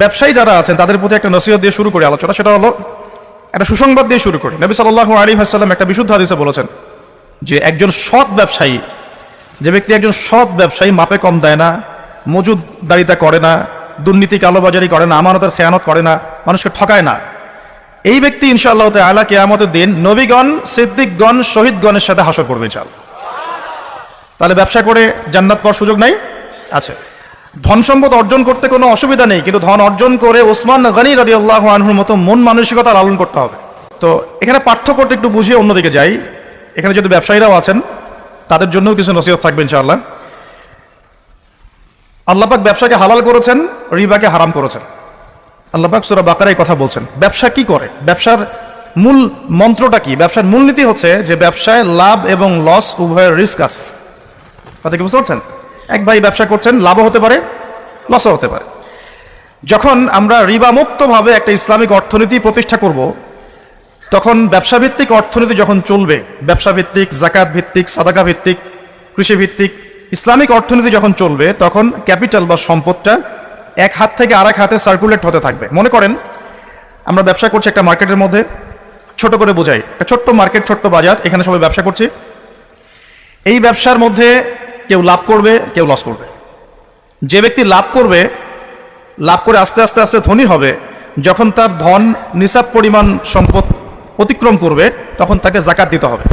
ব্যবসায়ী যারা আছেন তাদের প্রতি একটা নসিহত দিয়ে শুরু করি আলোচনা। সেটা হলো একটা সুসংবাদ দিয়ে শুরু করি। নবী সাল্লাল্লাহু আলাইহি ওয়াসাল্লাম একটা বিশুদ্ধ হাদিসে বলেছেন যে একজন সৎ ব্যবসায়ী, যে ব্যক্তি একজন সৎ ব্যবসায়ী মাপে কম দেয় না, মজুদদারিতা করে না, দুর্নীতি কালোবাজারি করে না, আমানতের খেয়ানত করে না, মানুষকে ঠকায় না, এই ব্যক্তি ইনশাআল্লাহ তাআলা কিয়ামতের দিন নবীগণ, সিদ্দিকগণ, শহীদগণের সাথে হাসর করবে ইনশাআল্লাহ। তাহলে ব্যবসা করে জান্নাত পাওয়ার সুযোগ নাই? আছে। ধন সম্পদ অর্জন করতে কোনো অসুবিধা নেই, কিন্তু ধন অর্জন করে ওসমান গনি রাদিয়াল্লাহু আনহুর মতো মন মানসিকতা লালন করতে হবে। তো এখানে পার্থক্যটা একটু বুঝিয়ে অন্যদিকে যাই। এখানে যদি ব্যবসায়ীরাও আছেন তাদের জন্যও কিছু নসিহত থাকবে ইনশাআল্লাহ। আল্লাহ পাক ব্যবসাকে হালাল করেছেন, রিবাকে হারাম করেছেন। আল্লাহ পাক সূরা বাকারায় কথা বলছেন। ব্যবসা কি করে, ব্যবসার মূল মন্ত্রটা কি? ব্যবসার মূলনীতি হচ্ছে যে ব্যবসায় লাভ এবং লস উভয়ের রিস্ক আছে। কথা কি বুঝতে পারছেন? এক ভাই ব্যবসা করছেন, লাভও হতে পারে, লসও হতে পারে। যখন আমরা রিবা মুক্তভাবে একটা ইসলামিক অর্থনীতি প্রতিষ্ঠা করব, তখন ব্যবসা ভিত্তিক অর্থনীতি যখন চলবে, ব্যবসা ভিত্তিক, জাকাত ভিত্তিক, সাদাকা ভিত্তিক, কৃষি ভিত্তিক ইসলামিক অর্থনীতি যখন চলবে, তখন ক্যাপিটাল বা সম্পদটা এক হাত থেকে আরেক হাতে সার্কুলেট হতে থাকবে। মনে করেন আমরা ব্যবসা করছি একটা মার্কেটের মধ্যে, ছোট করে বোঝাই, একটা ছোট্ট মার্কেট, ছোট্ট বাজার, এখানে সবাই ব্যবসা করছি। এই ব্যবসার মধ্যে কেউ লাভ করবে, কেউ লস করবে। যে ব্যক্তি লাভ করবে, লাভ করে আস্তে আস্তে আস্তে ধনী হবে, যখন তার ধন নিসাব পরিমাণ সম্পদ অতিক্রম করবে, তখন তাকে জাকাত দিতে হবে।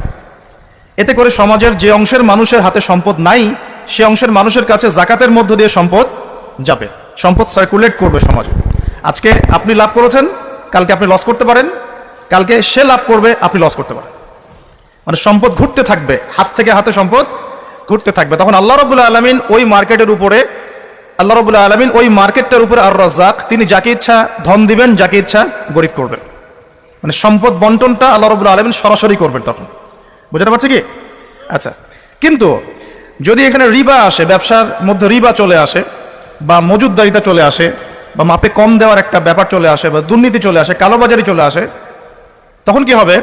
এতে করে সমাজের যে অংশের মানুষের হাতে সম্পদ নাই, সে অংশের মানুষের কাছে জাকাতের মধ্য দিয়ে সম্পদ যাবে, সম্পদ সার্কুলেট করবে সমাজে। আজকে আপনি লাভ করেছেন, কালকে আপনি লস করতে পারেন, কালকে সে লাভ করবে, আপনি লস করতে পারেন। মানে সম্পদ ঘুরতে থাকবে, হাত থেকে হাতে সম্পদ ঘুরতে থাকবে। তখন আল্লাহ রাব্বুল আলামিন ওই মার্কেটের উপরে, আল্লাহ রাব্বুল আলামিন ওই মার্কেটটার উপরে আর রাজ্জাক, তিনি যাকে ইচ্ছা ধন দিবেন, যাকে ইচ্ছা গরিব করবেন। মানে সম্পদ বন্টনটা আল্লাহ রাব্বুল আলামিন সরাসরি করবেন তখন। বুঝতে পারছে কি? আচ্ছা, কিন্তু যদি এখানে রিবা আসে, ব্যবসার মধ্যে রিবা চলে আসে, বা মজুদদারিতা চলে আসে, বা মাপে কম দেওয়ার একটা ব্যাপার চলে আসে, বা দুর্নীতি চলে আসে, কালোবাজারি চলে আসে, তখন কি হবে?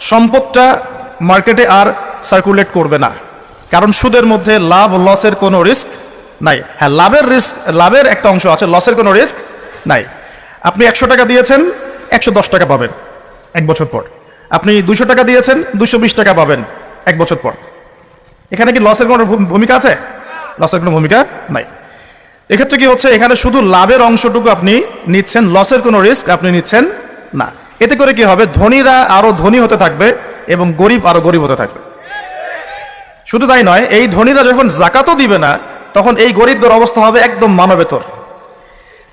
সম্পদটা মার্কেটে আর সার্কুলেট করবে না। কারণ সুদের মধ্যে লাভ লসের কোনো রিস্ক নাই। হ্যাঁ, লাভের একটা অংশ আছে, লসের কোনো রিস্ক নাই। আপনি 100 টাকা দিয়েছেন, 110 টাকা পাবেন এক বছর পর। আপনি 200 টাকা দিয়েছেন, 220 টাকা পাবেন এক বছর পর। এখানে কি লসের কোনো ভূমিকা আছে? লসের কোনো ভূমিকা নাই। এক্ষেত্রে কি হচ্ছে? এখানে শুধু লাভের অংশটুকু আপনি নিচ্ছেন, লসের কোনো রিস্ক আপনি নিচ্ছেন না। এতে করে কি হবে? ধনীরা আরো ধনী হতে থাকবে এবং গরিব আরো গরিব হতে থাকবে। শুধু তাই নয়, এই ধনীরা যখন জাকাতও দিবে না, তখন এই গরিবদের অবস্থা হবে একদম মানবেতর।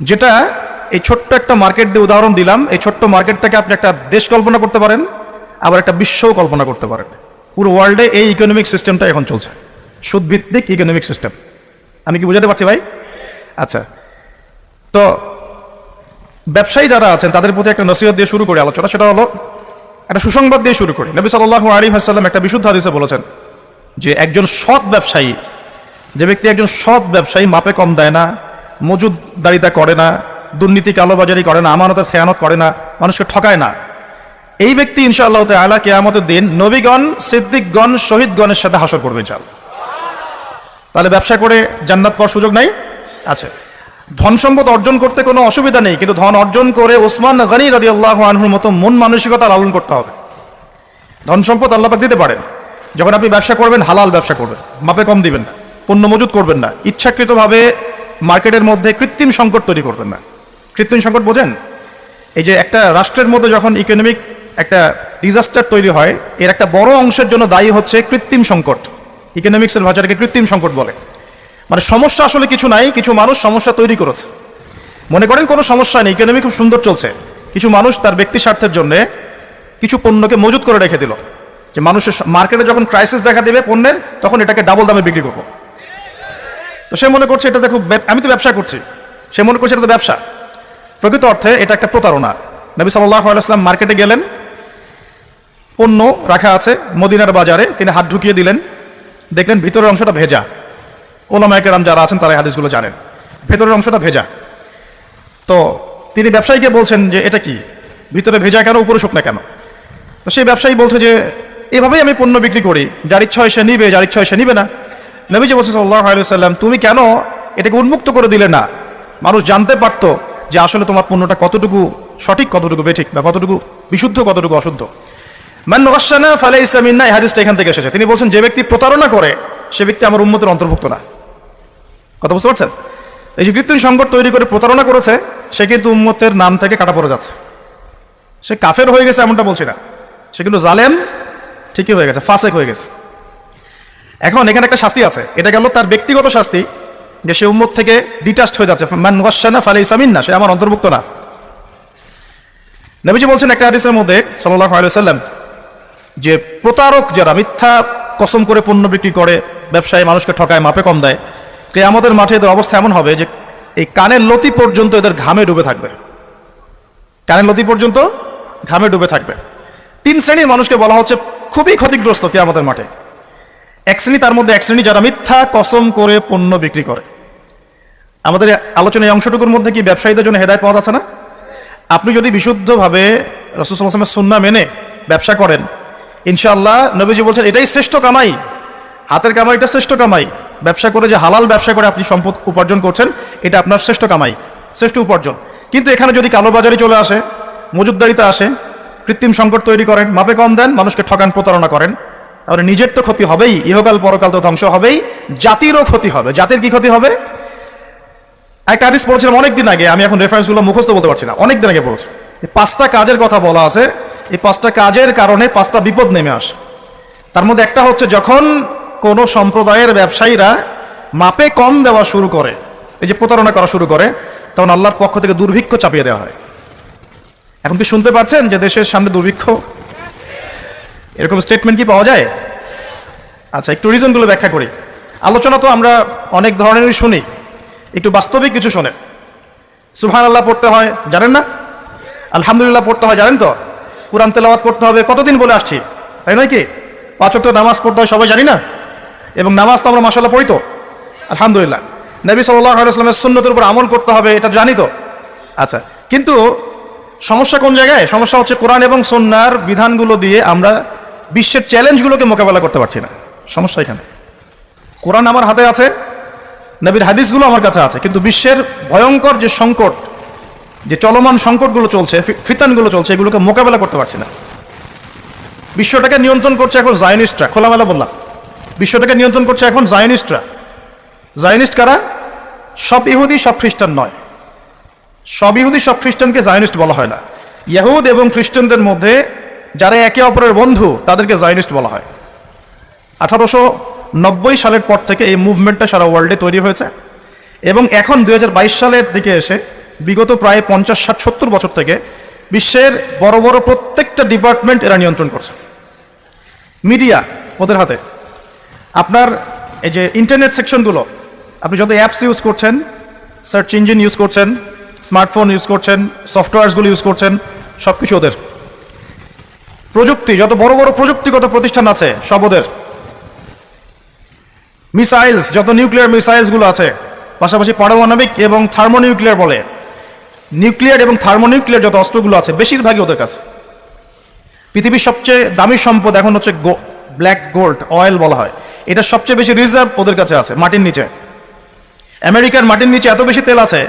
যেটা এই ছোট্ট একটা মার্কেট দিয়ে উদাহরণ দিলাম, এই ছোট্ট মার্কেটটাকে আপনি একটা দেশ কল্পনা করতে পারেন, আবার একটা বিশ্বও কল্পনা করতে পারেন। পুরো ওয়ার্ল্ডে এই ইকোনমিক সিস্টেমটা এখন চলছে, সুদভিত্তিক ইকোনমিক সিস্টেম। আমি কি বুঝাতে পারছি ভাই? আচ্ছা, তো ব্যবসায়ী যারা আছেন তাদের প্রতি একটা নসিহত দিয়ে শুরু করি আলোচনা। সেটা হলো একটা সুসংবাদ দিয়ে শুরু করি। নবী সাল্লাল্লাহু আলাইহি ওয়াসাল্লাম একটা বিশুদ্ধ হাদিসে বলেছেন যে একজন সৎ ব্যবসায়ী, যে ব্যক্তি একজন সৎ ব্যবসায়ী মাপে কম দেয় না, মজুদদারিতা করে না, দুর্নীতি কালোবাজারি করে না, আমানতের খেয়ানত করে না, মানুষকে ঠকায় না, এই ব্যক্তি ইনশাআল্লাহ তাআলা কিয়ামতের দিন নবীগণ, সিদ্দিকগণ, শহীদগণের সাথে হাসর করবে ইনশাআল্লাহ। তাহলে ব্যবসা করে জান্নাত পাওয়ার সুযোগ নাই? আছে। ধন সম্পদ অর্জন করতে কোনো অসুবিধা নেই, কিন্তু ধন অর্জন করে ওসমান গনি রাদিয়াল্লাহু আনহুর মতো মন মানসিকতা লালন করতে হবে। ধন সম্পদ আল্লাহ পাক দিতে পারেন। যখন আপনি ব্যবসা করবেন, হালাল ব্যবসা করবেন, মাপে কম দিবেন না, পণ্য মজুদ করবেন না, ইচ্ছাকৃতভাবে মার্কেটের মধ্যে কৃত্রিম সংকট তৈরি করবেন না। কৃত্রিম সংকট বোঝেন? এই যে একটা রাষ্ট্রের মধ্যে যখন ইকোনমিক একটা ডিজাস্টার তৈরি হয়, এর একটা বড় অংশের জন্য দায়ী হচ্ছে কৃত্রিম সংকট। ইকোনমিক্সের ভাষাটাকে কৃত্রিম সংকট বলে। মানে সমস্যা আসলে কিছু নাই, কিছু মানুষ সমস্যা তৈরি করেছে। মনে করেন কোনো সমস্যা নেই, ইকোনমি খুব সুন্দর চলছে, কিছু মানুষ তার ব্যক্তি স্বার্থের জন্য কিছু পণ্যকে মজুত করে রেখে দিল, যে মানুষের মার্কেটে যখন ক্রাইসিস দেখা দেবে পণ্যের, তখন এটাকে ডাবল দামে বিক্রি করবো। তো সে মনে করছে এটাতে খুব, আমি তো ব্যবসা করছি, সে মনে করছে এটা তো ব্যবসা। প্রকৃত অর্থে এটা একটা প্রতারণা। নবী সাল্লাল্লাহু আলাইহি ওয়াসাল্লাম মার্কেটে গেলেন, পণ্য রাখা আছে মদিনার বাজারে, তিনি হাত ঢুকিয়ে দিলেন, দেখলেন ভিতরের অংশটা ভেজা। ওলামায়ে কেরাম যারা আছেন তারা এই হাদিসগুলো জানেন, ভেতরের অংশটা ভেজা। তো তিনি ব্যবসায়ীকে বলছেন যে এটা কি, ভিতরে ভেজা কেন, উপরে শুকনা কেন? তো সেই ব্যবসায়ী বলছে যে এভাবেই আমি পণ্য বিক্রি করি, যার ইচ্ছা হয় সে নিবে, যার ইচ্ছা হয় সে নিবে না। নবীজি বলছেন সাল্লাল্লাহু আলাইহি ওয়াসাল্লাম, তুমি কেন এটাকে উন্মুক্ত করে দিলে না? মানুষ জানতে পারতো যে আসলে তোমার পণ্যটা কতটুকু সঠিক, কতটুকু বেঠিক, বা কতটুকু বিশুদ্ধ, কতটুকু অশুদ্ধ। মান গাশশানা ফালাইসা মিন্না, এই হাদিসটা এখান থেকে এসেছে। তিনি বলছেন যে ব্যক্তি প্রতারণা করে সে ব্যক্তি আমার উম্মতের অন্তর্ভুক্ত না। কথা বুঝতে পারছেন? এই যে কৃত্রিম সংকট তৈরি করে প্রতারণা করেছে সে কিন্তু উম্মতের নাম থেকে কাটা পড়ে যাচ্ছে। সে কাফের হয়ে গেছে এমনটা বলছি না, সে কিন্তু জালেম ঠিকই হয়ে গেছে, ফাসেক হয়ে গেছে। এখন এখানে একটা শাস্তি আছে, এটা গেল তার ব্যক্তিগত শাস্তি, যে সে উম্মত থেকে ডিটাচড হয়ে যাচ্ছে। মান গাশশানা ফালাইসা মিন্না, সে আমার অন্তর্ভুক্ত না। নবীজি বলছেন একটা হাদিসের মধ্যে সাল্লাল্লাহু আলাইহি ওয়াসাল্লাম, যে প্রতারক যারা মিথ্যা কসম করে পণ্য বিক্রি করে, ব্যবসায়ী মানুষকে ঠকায়, মাপে কম দেয়, কিয়ামতের মাঠে এদের অবস্থা এমন হবে যে এই কানের লতি পর্যন্ত এদের ঘামে ডুবে থাকবে। কানের লতি পর্যন্ত ঘামে ডুবে থাকবে। 3 শ্রেণীর মানুষকে বলা হচ্ছে খুবই ক্ষতিগ্রস্ত কিয়ামতের মাঠে। এক শ্রেণী, তার মধ্যে এক শ্রেণী যারা মিথ্যা কসম করে পণ্য বিক্রি করে। আমাদের আলোচনা এই অংশটুকুর মধ্যে কি ব্যবসায়ীদের জন্য হেদায়েত পাওয়া যাচ্ছে না? আপনি যদি বিশুদ্ধভাবে রাসূল সাল্লাল্লাহু আলাইহি ওয়াসাল্লামের সুন্নাহ মেনে ব্যবসা করেন, ইনশাআল্লাহ নবীজি বলছেন এটাই শ্রেষ্ঠ কামাই, হাতের কামাইটা শ্রেষ্ঠ কামাই। ব্যবসা করে, যে হালাল ব্যবসা করে আপনি সম্পদ উপার্জন করছেন, এটা আপনার শ্রেষ্ঠ কামাই, শ্রেষ্ঠ উপার্জন। কিন্তু এখানে যদি কালোবাজারি চলে আসে, মজুদদারিতে আসে, কৃত্রিম সংকট তৈরি করেন, মাপে কম দেন, মানুষকে ঠকান, প্রতারণা করেন, তাহলে নিজের তো ক্ষতি হবেই, ইহকাল পরকাল তো ধ্বংস হবেই, জাতিরও ক্ষতি হবে। জাতির কি ক্ষতি হবে? একটা হাদিস পড়েছিলাম অনেকদিন আগে, আমি এখন রেফারেন্সগুলো মুখস্থ বলতে পারছি না, অনেকদিন আগে পড়েছি। 5টা কাজের কথা বলা আছে, এই 5টা কাজের কারণে 5টা বিপদ নেমে আসে। তার মধ্যে একটা হচ্ছে যখন কোনো সম্প্রদায়ের ব্যবসায়ীরা মাপে কম দেওয়া শুরু করে, এই যে প্রতারণা করা শুরু করে, তখন আল্লাহর পক্ষ থেকে দুর্ভিক্ষ চাপিয়ে দেওয়া হয়। এখন কি শুনতে পাচ্ছেন যে দেশের সামনে দুর্ভিক্ষ? এরকম স্টেটমেন্ট কি পাওয়া যায়? আচ্ছা, একটু রিজনগুলো ব্যাখ্যা করি। আলোচনা তো আমরা অনেক ধরনেরই শুনি, একটু বাস্তবিক কিছু শোনেন। সুবহানাল্লাহ পড়তে হয়, জানেন না? আলহামদুলিল্লাহ পড়তে হয়, জানেন তো? কুরআন তেলাওয়াত করতে হবে, কতদিন বলে আসছি, তাই নয় কি? 5 ওয়াক্ত নামাজ পড়তে হয়, সবাই জানি না? এবং নামাজ তো আমরা মাশাআল্লাহ পড়ি তো, আলহামদুলিল্লাহ। নবী সাল্লাল্লাহু আলাইহি ওয়াসাল্লামের সুন্নতের উপর আমল করতে হবে, এটা জানি তো। আচ্ছা, কিন্তু সমস্যা কোন জায়গায়? সমস্যা হচ্ছে কোরআন এবং সুন্নাহর বিধানগুলো দিয়ে আমরা বিশ্বের চ্যালেঞ্জগুলোকে মোকাবেলা করতে পারছি না। সমস্যা এখানে। কোরআন আমার হাতে আছে, নবীর হাদিসগুলো আমার কাছে আছে, কিন্তু বিশ্বের ভয়ঙ্কর যে সংকট, যে চলমান সংকটগুলো চলছে, ফিতানগুলো চলছে, এগুলোকে মোকাবেলা করতে পারছি না। বিশ্বটাকে নিয়ন্ত্রণ করছে এখন জায়নিস্টরা, খোলামেলা বললাম, বিশ্বটাকে নিয়ন্ত্রণ করছে এখন জায়নিস্টরা। জায়নিস্ট কারা? সব ইহুদি, সব খ্রিস্টান নয়। সব ইহুদি, সব খ্রিস্টানকে জায়নিস্ট বলা হয় না। ইহুদ এবং খ্রিস্টানদের মধ্যে যারা একে অপরের বন্ধু, তাদেরকে জায়নিস্ট বলা হয়। 1890 সালের পর থেকে এই মুভমেন্টটা সারা ওয়ার্ল্ডে তৈরি হয়েছে, এবং এখন 2022 সালের দিকে এসে বিগত প্রায় 50, 60, 70 বছর থেকে বিশ্বের বড় বড় প্রত্যেকটা ডিপার্টমেন্ট এরা নিয়ন্ত্রণ করছে। মিডিয়া ওদের হাতে। আপনার এই যে ইন্টারনেট সেকশনগুলো, আপনি যত অ্যাপস ইউজ করছেন, সার্চ ইঞ্জিন ইউজ করছেন, স্মার্টফোন ইউজ করছেন, সফটওয়্যারসগুলো ইউজ করছেন, সব কিছু ওদের। প্রযুক্তি, যত বড় বড় প্রযুক্তিগত প্রতিষ্ঠান আছে সব ওদের। মিসাইলস, যত নিউক্লিয়ার মিসাইলসগুলো আছে, পাশাপাশি পারমাণবিক এবং থার্মোনিউক্লিয়ার বলে, নিউক্লিয়ার এবং থার্মোনিউক্লিয়ার যত অস্ত্রগুলো আছে, বেশিরভাগই ওদের কাছে। পৃথিবীর সবচেয়ে দামি সম্পদ এখন হচ্ছে ব্ল্যাক গোল্ড, অয়েল বলা হয়, এটা সবচেয়ে বেশি রিজার্ভ ওদের কাছে আছে মাটির নিচে। আমেরিকার মাটির নিচে এত বেশি তেল আছে,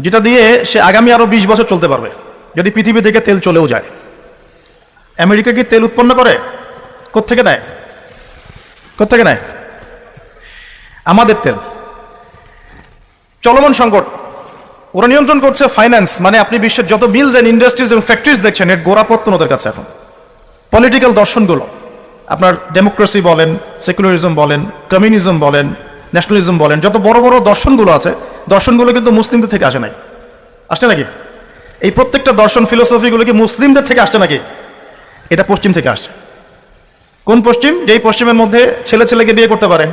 যেটা দিয়ে সে আগামী আরো 20 বছর চলতে পারবে, যদি পৃথিবী থেকে তেল চলেও যায়। আমেরিকা কি তেল উৎপন্ন করে? কোত্থেকে নেয়? কোত্থেকে নেয়? আমাদের তেল। চলমান সংকট, ওরা নিয়ন্ত্রণ করছে ফাইন্যান্স, মানে আপনি বিশ্বের যত মিলস এন্ড ইন্ডাস্ট্রিজ এবং ফ্যাক্টরিজ দেখছেন, এর গোড়াপত্তন ওদের কাছে এখন। পলিটিক্যাল দর্শনগুলো, আপনার ডেমোক্রেসি বলেন, সেকুলারিজম বলেন, কমিউনিজম বলেন, ন্যাশনালিজম বলেন, যত বড় বড় দর্শনগুলো আছে, দর্শনগুলো কিন্তু মুসলিমদের থেকে আসে নাই। আসছে নাকি? এই প্রত্যেকটা দর্শন, ফিলোসফিগুলো কি মুসলিমদের থেকে আসছে নাকি? এটা পশ্চিম থেকে আসছে। কোন পশ্চিম? যেই পশ্চিমের মধ্যে ছেলে ছেলেকে বিয়ে করতে পারে।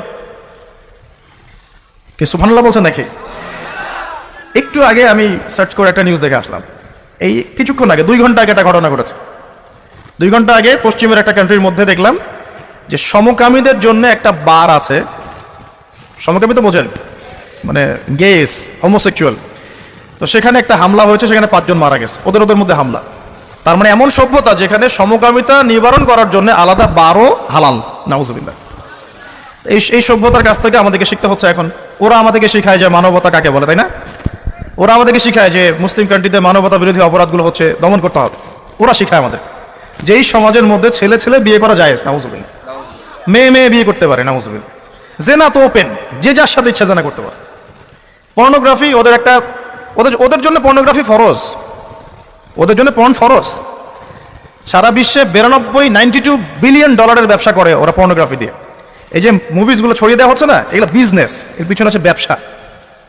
কি সুবহানাল্লাহ বলছেন নাকি? একটু আগে আমি সার্চ করে একটা নিউজ দেখে আসলাম, এই কিছুক্ষণ আগে, 2 ঘন্টা আগে একটা ঘটনা ঘটেছে। 2 ঘন্টা আগে পশ্চিমের একটা কান্ট্রির মধ্যে দেখলাম যে সমকামীদের জন্য একটা বার আছে। সমকামী তো বোঝেন, মানে গেস, হোমোসেক্সুয়াল। তো সেখানে একটা হামলা হয়েছে, সেখানে 5 জন মারা গেছে, ওদের মধ্যে হামলা। তার মানে এমন সভ্যতা যেখানে সমকামিতা নিবারণ করার জন্য আলাদা বারও হালাল। নাউজুবিল্লাহ। এই সভ্যতার কাছ থেকে আমাদেরকে শিখতে হচ্ছে এখন। ওরা আমাদেরকে শেখায় যে মানবতা কাকে বলে, তাই না? ওরা আমাদেরকে শিখায় যে মুসলিম কান্ট্রিতে মানবতা বিরোধী অপরাধগুলো হচ্ছে দমন করতে হবে। ওরা শিখায় আমাদের যে এই সমাজের মধ্যে ছেলে ছেলে বিয়ে করা জায়েজ, নাউজুবিল্লাহ। মেয়ে মেয়ে বিয়ে করতে পারে, নাউজুবিল্লাহ। জেনা তো ওপেন, যে যার সাথে ইচ্ছা জেনা করতে পারে। পর্নোগ্রাফি ওদের একটা, ওদের জন্য পর্নোগ্রাফি ফরজ, ওদের জন্য পর্ন ফরজ। সারা বিশ্বে 92 বিলিয়ন ডলারের ব্যবসা করে ওরা পর্নোগ্রাফি দিয়ে। এই যে মুভিজগুলো ছড়িয়ে দেওয়া হচ্ছে না, এগুলো বিজনেস, এর পিছনে আছে ব্যবসা,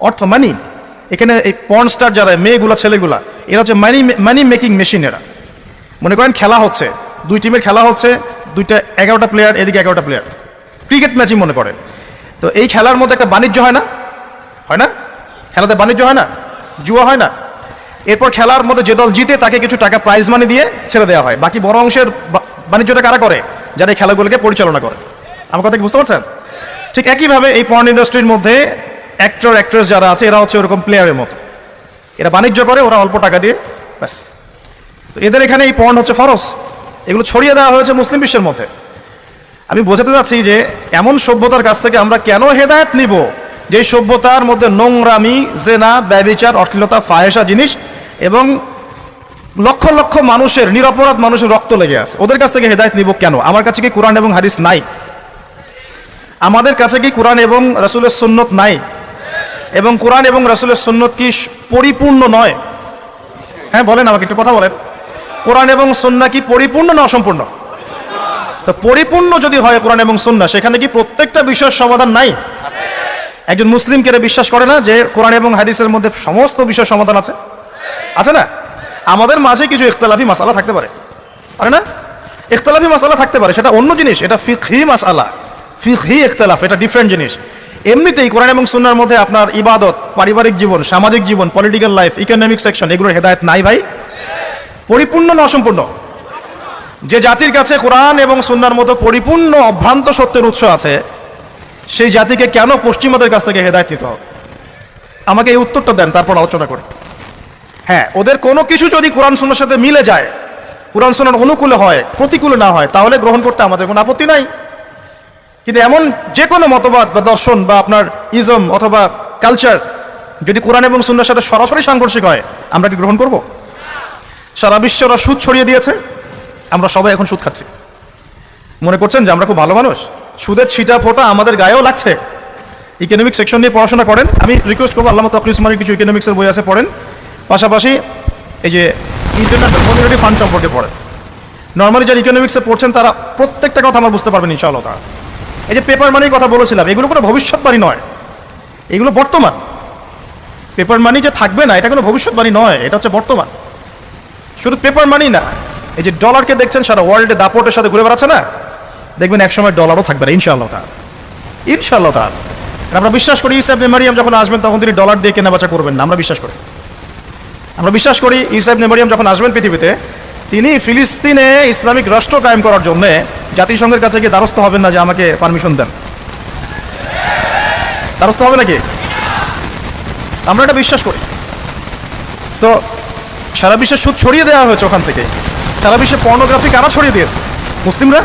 অর্থ, মানি। এখানে এই পর্ন স্টার যারা মেয়েগুলা ছেলেগুলা, এরা হচ্ছে মানি মেকিং মেশিন। এরা মনে করেন খেলা হচ্ছে, দুই টিমের খেলা হচ্ছে, দুইটা 11টা প্লেয়ার, এদিকে 11টা প্লেয়ার, ক্রিকেট ম্যাচই মনে করেন। তো এই খেলার মধ্যে একটা বাণিজ্য হয় না, হয় না? খেলাতে বাণিজ্য হয় না, জুয়া হয় না? এরপর খেলার মধ্যে যে দল জিতে তাকে কিছু টাকা প্রাইজ মানি দিয়ে ছেড়ে দেওয়া হয়। বাকি বড় অংশের বাণিজ্যটা কারা করে? যারা এই খেলাগুলোকে পরিচালনা করে। আমার কথা কি বুঝতে পারছেন? ঠিক একইভাবে এই পর্ন ইন্ডাস্ট্রির মধ্যে অ্যাক্টর অ্যাক্ট্রেস যারা আছে, এরা হচ্ছে ওরকম প্লেয়ারের মতো। এরা বাণিজ্য করে, ওরা অল্প টাকা দিয়ে, ব্যাস। তো এদের এখানে এই পর্ন হচ্ছে ফরজ। এগুলো ছড়িয়ে দেওয়া হয়েছে মুসলিম বিশ্বের মধ্যে। আমি বোঝাতে চাচ্ছি যে এমন সভ্যতার কাছ থেকে আমরা কেন হেদায়েত নিব যে সভ্যতার মধ্যে নোংরামি, জেনা, ব্যভিচার, অশ্লীলতা, ফাহেসা জিনিস এবং লক্ষ লক্ষ মানুষের, নিরপরাধ মানুষের রক্ত লেগে আছে। ওদের কাছ থেকে হেদায়েত নিব কেন? আমার কাছে কি কোরআন এবং হাদিস নাই? আমাদের কাছে কি কোরআন এবং রাসূলের সুন্নত নাই? এবং কোরআন এবং রাসূলের সুন্নত কি পরিপূর্ণ নয়? হ্যাঁ বলেন, আমাকে একটু কথা বলেন। কোরআন এবং সুন্নাহ কি পরিপূর্ণ না অসম্পূর্ণ? তো পরিপূর্ণ যদি হয় কোরআন এবং সুন্নাহ, সেখানে কি প্রত্যেকটা বিষয়ের সমাধান নাই? একজন মুসলিম কে বিশ্বাস করে না যে কোরআন এবং হাদিসের মধ্যে সমস্ত বিষয়ের সমাধান আছে? আছে না? আমাদের মাঝে কিছু ইখতিলাফি মাসালা থাকতে পারে, পারে না? ইখতিলাফি মাসালা থাকতে পারে, সেটা অন্য জিনিস। এটা ফিকহি মাসালা, ফিকহি ইখতিলাফ, এটা ডিফারেন্ট জিনিস। এমনিতেই কোরআন এবং সুন্নাহর মধ্যে আপনার ইবাদত, পারিবারিক জীবন, সামাজিক জীবন, পলিটিক্যাল লাইফ, ইকোনমিক সেকশন, এগুলোর হেদায়েত নাই ভাই। পরিপূর্ণ না অসম্পূর্ণ? যে জাতির কাছে কোরআন এবং সুন্নাহর মতো পরিপূর্ণ অভ্রান্ত সত্যের উৎস আছে, সেই জাতিকে কেন পশ্চিমাদের কাছ থেকে হেদায়েত নিতে হবে? আমাকে এই উত্তরটা দেন, তারপর আলোচনা করি। হ্যাঁ, ওদের কোনো কিছু যদি কোরআন সুন্নাহর সাথে মিলে যায়, কোরআন সুন্নাহর অনুকূলে হয়, প্রতিকূলে না হয়, তাহলে গ্রহণ করতে আমাদের কোনো আপত্তি নাই। কিন্তু এমন যে কোনো মতবাদ বা দর্শন বা আপনার ইজম অথবা কালচার যদি কোরআন এবং সুন্নাহর সাথে সরাসরি সাংঘর্ষিক হয়, আমরা কি গ্রহণ করব? সারা বিশ্বে ওরা সুদ ছড়িয়ে দিয়েছে, আমরা সবাই এখন সুদ খাচ্ছি। মনে করছেন যে আমরা খুব ভালো মানুষ? সুদের ছিটা ফোটা আমাদের গায়েও লাগছে। ইকোনমিক সেকশন নিয়ে পড়াশোনা করেন, আমি রিকোয়েস্ট করবো আল্লামা তাকী উসমানীর কিছু ইকোনমিক্সের বই আছে, পড়েন। পাশাপাশি এই যে ইন্টারন্যাশনাল মনিটারি ফান্ড সম্পর্কে পড়েন। নর্মালি যারা ইকোনমিক্সে পড়ছেন তারা প্রত্যেকটা কথা আমার বুঝতে পারবেন ইনশাআল্লাহ। এই যে পেপার মানির কথা বলেছিলাম, এগুলো কোনো ভবিষ্যৎবাণী নয়, এগুলো বর্তমান। পেপার মানি যে থাকবে না, এটা কোনো ভবিষ্যৎবাণী নয়, এটা হচ্ছে বর্তমান। শুধু পেপার মানি না, এই যে ডলারকে দেখছেন সারা ওয়ার্ল্ডে দাপটের সাথে ঘুরে বেড়াচ্ছে না, দেখবেন একসময় ডলারও থাকবে না ইনশাআল্লাহ তাআলা, ইনশাআল্লাহ তাআলা। আমরা বিশ্বাস করি ঈসা ইবনে মারইয়াম যখন আসবেন তখন তিনি ডলার দিয়ে কেনাবেচা করবেন না, আমরা বিশ্বাস করি। আমরা বিশ্বাস করি ঈসা ইবনে মারইয়াম যখন আসবেন পৃথিবীতে, তিনি ফিলিস্তিনে ইসলামিক রাষ্ট্র কায়েম করার জন্য জাতিসংঘের কাছে গিয়ে দ্বারস্থ হবেন না যে আমাকে পারমিশন দেন। দ্বারস্থ হবে নাকি? আমরা এটা বিশ্বাস করি। তো সারা বিশ্বে সুদ ছড়িয়ে দেওয়া হয়েছে ওখান থেকে। সারা বিশ্বে পর্নোগ্রাফি কারা ছড়িয়ে দিয়েছে? মুসলিমরা,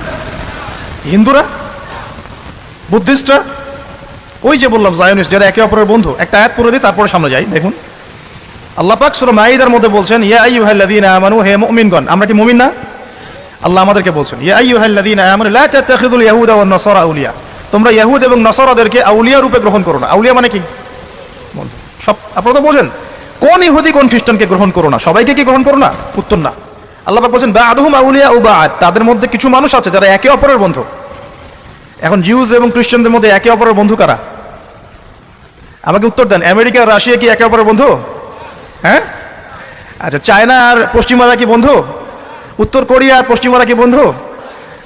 হিন্দুরা, বুদ্ধিস্টরা, ওই যে বললাম জায়নিস্ট, যারা একে অপরের বন্ধু। একটা আয়াত পড়ে দিই, তারপরে সামনে যাই। দেখুন আল্লাহ পাক সূরা মাঈদার মধ্যে বলছেন, ইয়া আইয়ুহাল্লাযীনা আমানু, হে মুমিনগণ। আমরা কি মুমিন না? আল্লাহ আমাদেরকে বলছেন, ইয়া আইয়ুহাল্লাযীনা আমানু লা তাত্তাখিযুল ইয়াহুদা ওয়ান নাসারা আউলিয়া, তোমরা ইহুদ এবং নাসারাদেরকে আউলিয়া রূপে গ্রহণ করো না। আউলিয়া মানে কি? বন্ধু। সব আপনারা তো বোঝেন, কোন ইহুদি কোন খ্রিস্টানকে গ্রহণ করো না, সবাইকে কি গ্রহণ করো না? উত্তর না। আল্লাহ পাক বলছেন বা'দুহুম আউলিয়া ও বা'দ, তাদের মধ্যে কিছু মানুষ আছে যারা একে অপরের বন্ধু। এখন জিউস এবং খ্রিস্টানদের মধ্যে একে অপরের বন্ধু কারা? আমাকে উত্তর দেন। আমেরিকা রাশিয়া কি একে অপরের বন্ধু? হ্যাঁ, আচ্ছা। চায়না আর পশ্চিমারা কি বন্ধু? উত্তর কোরিয়া আর পশ্চিমারা কি বন্ধু?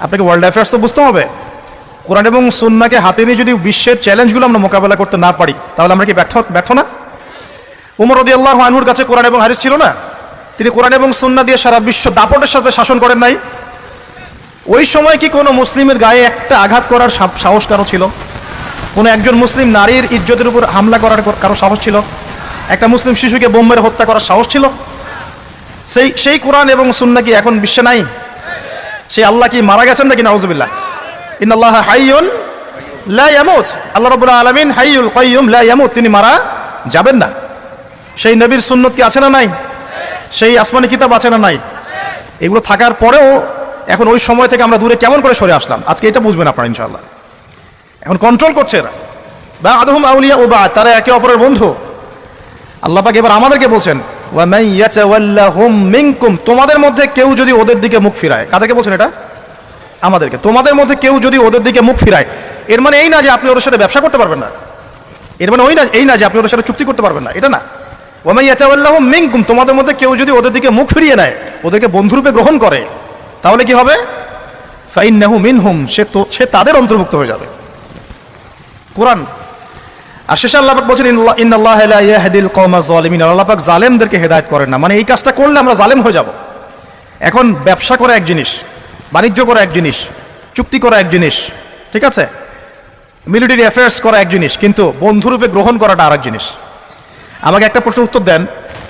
আপনাকে ওয়ার্ল্ড অ্যাফেয়ার্স তো বুঝতে হবে। কোরআন এবং সুন্নাহকে হাতে নিয়ে যদি বিশ্বের চ্যালেঞ্জগুলো আমরা মোকাবেলা করতে না পারি, তাহলে আমরা কি ব্যর্থ না? উমর রাদিয়াল্লাহু আনহুর কাছে কোরআন এবং হাদিস ছিল না? তিনি কোরআন এবং সুন্নাহ দিয়ে সারা বিশ্ব দাপটের সাথে শাসন করেন নাই? ওই সময় কি কোনো মুসলিমের গায়ে একটা আঘাত করার সাহস কারো ছিল? কোনো একজন মুসলিম নারীর ইজ্জতের উপর হামলা করার কারো সাহস ছিল? একটা মুসলিম শিশুকে বোম মেরে হত্যা করার সাহস ছিল? সেই কোরআন এবং সুন্নাহ কি এখন বিশ্বে নাই? সেই আল্লাহ কি মারা গেছেন নাকি? নাউজুবিল্লাহ। ইন্নাল্লাহা হাইয়ুন লা ইয়ামুত, আল্লাহ রাব্বুল আলামিন হাইয়ুল কাইয়ুম লা ইয়ামুত, তিনি মারা যাবেন না। সেই নবীর সুন্নত কি আছে না নাই? সেই আসমানি কিতাব আছে না নাই? এগুলো থাকার পরেও এখন ওই সময় থেকে আমরা দূরে কেমন করে সরে আসলাম, আজকে এটা বুঝবেন আপনারা ইনশাআল্লাহ। এখন কন্ট্রোল করছে এরা, বা আদহুম আউলিয়া ও বা, তারা একে অপরের বন্ধু। আল্লাহ পাক এবার আমাদেরকে বলছেন ওয়া মান ইয়াতাওয়াল্লাহুম মিনকুম, তোমাদের মধ্যে কেউ যদি ওদের দিকে মুখ ফিরায়। কাদেরকে বলছেন এটা? আমাদেরকে। তোমাদের মধ্যে কেউ যদি ওদের দিকে মুখ ফিরায়, এর মানে এই না যে আপনি ওদের সাথে ব্যবসা করতে পারবেন না, এর মানে এই না যে আপনি ওদের সাথে চুক্তি করতে পারবেন না, এটা না। ওয়া মান ইয়াতাওয়াল্লাহুম মিনকুম, তোমাদের মধ্যে কেউ যদি ওদের দিকে মুখ ফিরিয়ে নেয়, ওদেরকে বন্ধুরূপে গ্রহণ করে, তাহলে কি হবে? ফাইন্নাহু মিনহুম, সে তাদের অন্তর্ভুক্ত হয়ে যাবে। কোরআন। আর শেষে আল্লাহ পাক বলছেন ইন্নাল্লাহা লা ইয়াহদিল কওমাজ যালিমিন, আল্লাহ পাক জালেমদেরকে হেদায়েত করেন না। মানে এই কাজটা করলে আমরা জালেম হয়ে যাব। এখন ব্যবসা করা এক জিনিস, বাণিজ্য করা এক জিনিস, চুক্তি করা এক জিনিস, ঠিক আছে, মিলিটারি অ্যাফেয়ার্স করা এক জিনিস, কিন্তু বন্ধুরূপে গ্রহণ করাটা আরেক জিনিস। আমাকে একটা প্রশ্নের উত্তর দেন,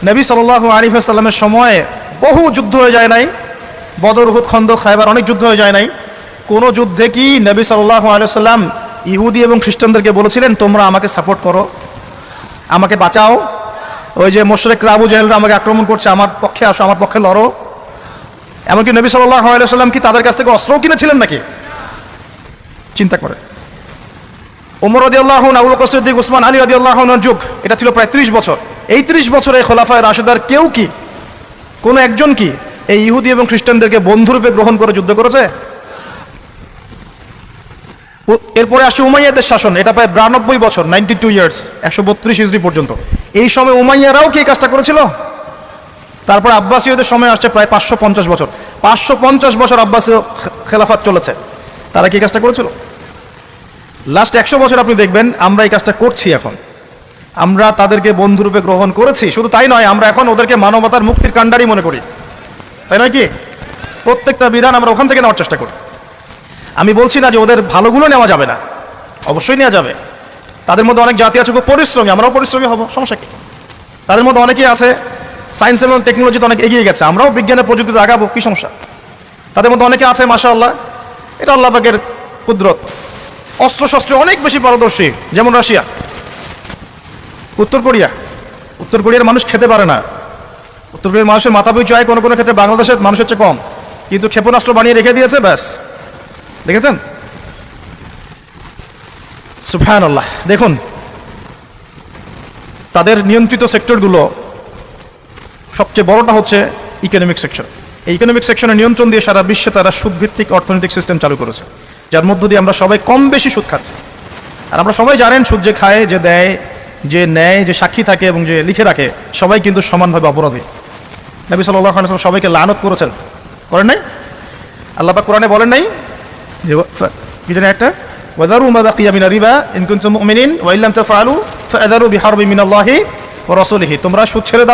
নবী সাল্লাল্লাহু আলাইহি ওয়াসাল্লামের সময়ে বহু যুদ্ধ হয়ে যায় নাই? বদর, উহুদ, খন্দক, খায়বার, অনেক যুদ্ধ হয়ে যায় নাই? কোন যুদ্ধে কি নবী সাল্লাল্লাহু আলাইহি ওয়াসাল্লাম ইহুদি এবং খ্রিস্টানদেরকে বলেছিলেন তোমরা আমাকে সাপোর্ট করো, আমাকে বাঁচাও, ওই যে মুশরিকরা আবু জাহেলরা আমাকে আক্রমণ করছে, আমার পক্ষে আসো, আমার পক্ষে লড়ো? এমনকি নবী সাল্লাল্লাহু আলাইহি ওয়াসাল্লাম কি তাদের কাছ থেকে অস্ত্রও কিনেছিলেন নাকি? চিন্তা করে। ওমর রাদিয়াল্লাহু আনহু, আবু বকর সিদ্দিক, উসমান, আলী রাদিয়াল্লাহু আনহুর যুগ, এটা ছিল প্রায় 30 বছর। এই 30 বছরে খোলাফায়ে রাশিদার কেউ কি, কোনো একজন কি এই ইহুদি এবং খ্রিস্টানদেরকে বন্ধুরূপে গ্রহণ করে যুদ্ধ করেছে? এরপরে আসছে উমাইয়াদের শাসন, এটা প্রায় 92 বছর, 92 ইয়ার্স, 132 হিজরি পর্যন্ত। এই সময় উমাইয়ারাও কি এই কাজটা করেছিল? তারপর আব্বাসীয়দের সময় আসছে প্রায় 550 বছর। 550 বছর আব্বাসীয় খেলাফত চলেছে, তারা কি কাজটা করেছিল? লাস্ট 100 বছর আপনি দেখবেন আমরা এই কাজটা করছি। এখন আমরা তাদেরকে বন্ধুরূপে গ্রহণ করেছি, শুধু তাই নয়, আমরা এখন ওদেরকে মানবতার মুক্তির কাণ্ডারি মনে করি, তাই নয় কি? প্রত্যেকটা বিধান আমরা ওখান থেকে নেওয়ার চেষ্টা করি। আমি বলছি না যে ওদের ভালোগুলো নেওয়া যাবে না, অবশ্যই নেওয়া যাবে। তাদের মধ্যে অনেক জাতি আছে খুব পরিশ্রমী, আমরাও পরিশ্রমী হব, সমস্যা কি? তাদের মধ্যে অনেকেই আছে সায়েন্স এবং টেকনোলজিতে অনেক এগিয়ে গেছে, আমরাও বিজ্ঞানের প্রযুক্তিতে আগাবো, কি সমস্যা? তাদের মধ্যে অনেকে আছে মাশাআল্লাহ, এটা আল্লাহ পাকের কুদরত, অস্ত্রশস্ত্রে অনেক বেশি পারদর্শী, যেমন রাশিয়া, উত্তর কোরিয়ার মানুষ খেতে পারে না, উত্তর কোরিয়ার মানুষের মাথা পিছু আয় কোনো কোনো ক্ষেত্রে বাংলাদেশের মানুষের চেয়ে কম, কিন্তু ক্ষেপণাস্ত্র বানিয়ে রেখে দিয়েছে, ব্যাস। দেখেছেন? সুবহানাল্লাহ। দেখুন তাদের নিয়ন্ত্রিত সেক্টরগুলো, সবচেয়ে বড়টা হচ্ছে ইকোনমিক সেকশন। এই ইকোনমিক সেকশনের নিয়ন্ত্রণ দিয়ে সারা বিশ্বে তারা সুদভিত্তিক অর্থনৈতিক সিস্টেম চালু করেছে, যার মধ্য দিয়ে আমরা সবাই কম বেশি সুদ খাচ্ছি। আর আমরা সবাই জানেন সুদ যে খায়, যে দেয়, যে নেয়, যে সাক্ষী থাকে এবং যে লিখে রাখে, সবাই কিন্তু সমানভাবে অপরাধী। নবী সাল্লাল্লাহু আলাইহি ওয়াসাল্লাম সবাইকে লানত করেছেন, করেন নাই? আল্লাহ পাক কোরআনে বলেন নাই যে কি জানেন একটা, ওয়াযারু মা বাকিয়া মিনার রিবা ইন কুনতুম মুমিনিন ওয়া ইল্লাম তাফআলু ফাআযারু বিহারবিন মিনাল্লাহি ওয়া রাসূলিহি, তোমরা সুদ ছেড়ে দাও